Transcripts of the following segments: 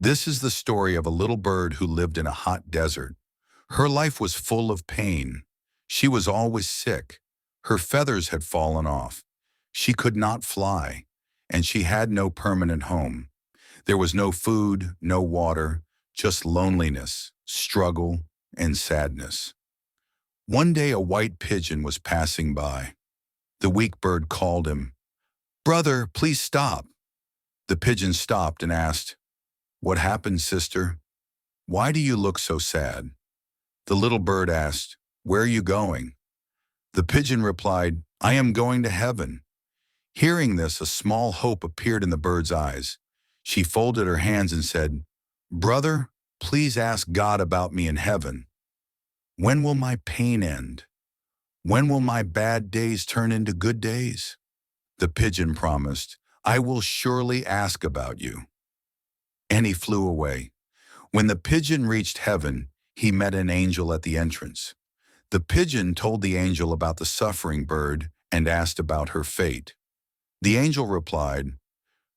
This is the story of a little bird who lived in a hot desert. Her life was full of pain. She was always sick. Her feathers had fallen off. She could not fly, and she had no permanent home. There was no food, no water, just loneliness, struggle, and sadness. One day a white pigeon was passing by. The weak bird called him, "Brother, please stop." The pigeon stopped and asked, "What happened, sister? Why do you look so sad?" The little bird asked, "Where are you going?" The pigeon replied, "I am going to heaven." Hearing this, a small hope appeared in the bird's eyes. She folded her hands and said, "Brother, please ask God about me in heaven. When will my pain end? When will my bad days turn into good days?" The pigeon promised, "I will surely ask about you." And he flew away. When the pigeon reached heaven, he met an angel at the entrance. The pigeon told the angel about the suffering bird and asked about her fate. The angel replied,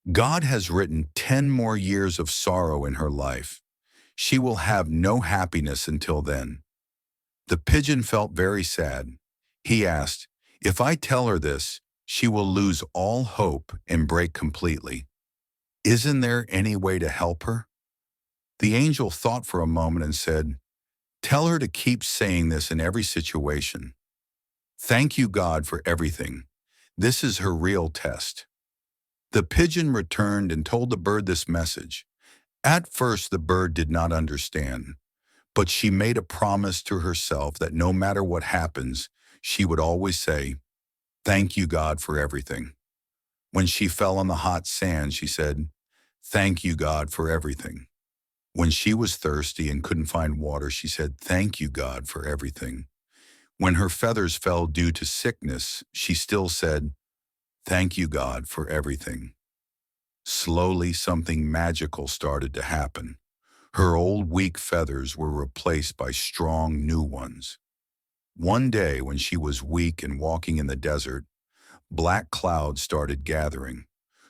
"God has written 10 more years of sorrow in her life. She will have no happiness until then." The pigeon felt very sad. He asked, "If I tell her this, she will lose all hope and break completely. Isn't there any way to help her?" The angel thought for a moment and said, "Tell her to keep saying this in every situation. Thank you, God, for everything. This is her real test." The pigeon returned and told the bird this message. At first, the bird did not understand, but she made a promise to herself that no matter what happens, she would always say, "Thank you, God, for everything." When she fell on the hot sand, she said, "Thank you, God, for everything." When she was thirsty and couldn't find water, she said, "Thank you, God, for everything." When her feathers fell due to sickness, she still said, "Thank you, God, for everything." Slowly, something magical started to happen. Her old weak feathers were replaced by strong new ones. One day, when she was weak and walking in the desert, black clouds started gathering.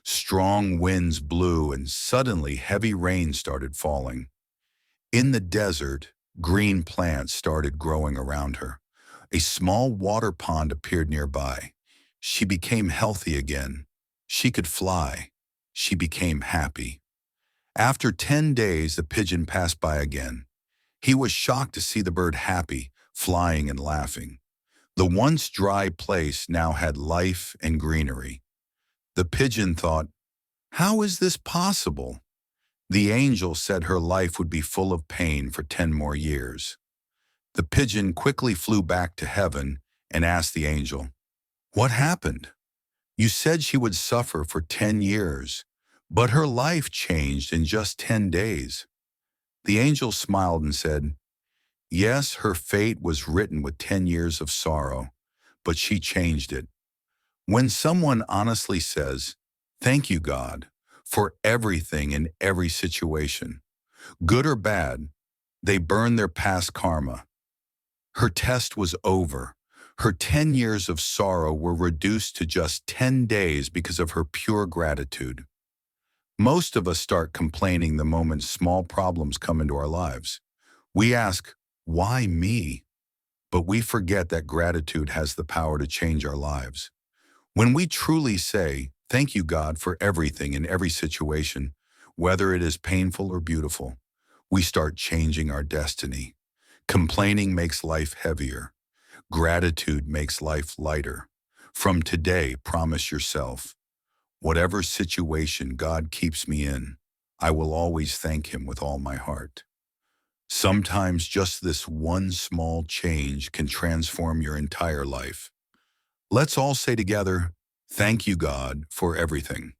Strong winds blew and suddenly heavy rain started falling. In the desert, green plants started growing around her. A small water pond appeared nearby. She became healthy again. She could fly. She became happy. After 10 days, the pigeon passed by again. He was shocked to see the bird happy, flying and laughing. The once dry place now had life and greenery. The pigeon thought, "How is this possible?" The angel said her life would be full of pain for 10 more years. The pigeon quickly flew back to heaven and asked the angel, "What happened? You said she would suffer for 10 years, but her life changed in just 10 days." The angel smiled and said, "Yes, her fate was written with 10 years of sorrow, but she changed it." When someone honestly says, "Thank you, God, for everything in every situation, good or bad," they burn their past karma. Her test was over. Her 10 years of sorrow were reduced to just 10 days because of her pure gratitude. Most of us start complaining the moment small problems come into our lives. We ask, "Why me?" But we forget that gratitude has the power to change our lives. When we truly say, "Thank you, God, for everything in every situation," whether it is painful or beautiful, we start changing our destiny. Complaining makes life heavier. Gratitude makes life lighter. From today, promise yourself, whatever situation God keeps me in, I will always thank Him with all my heart. Sometimes just this one small change can transform your entire life. Let's all say together, "Thank you, God, for everything."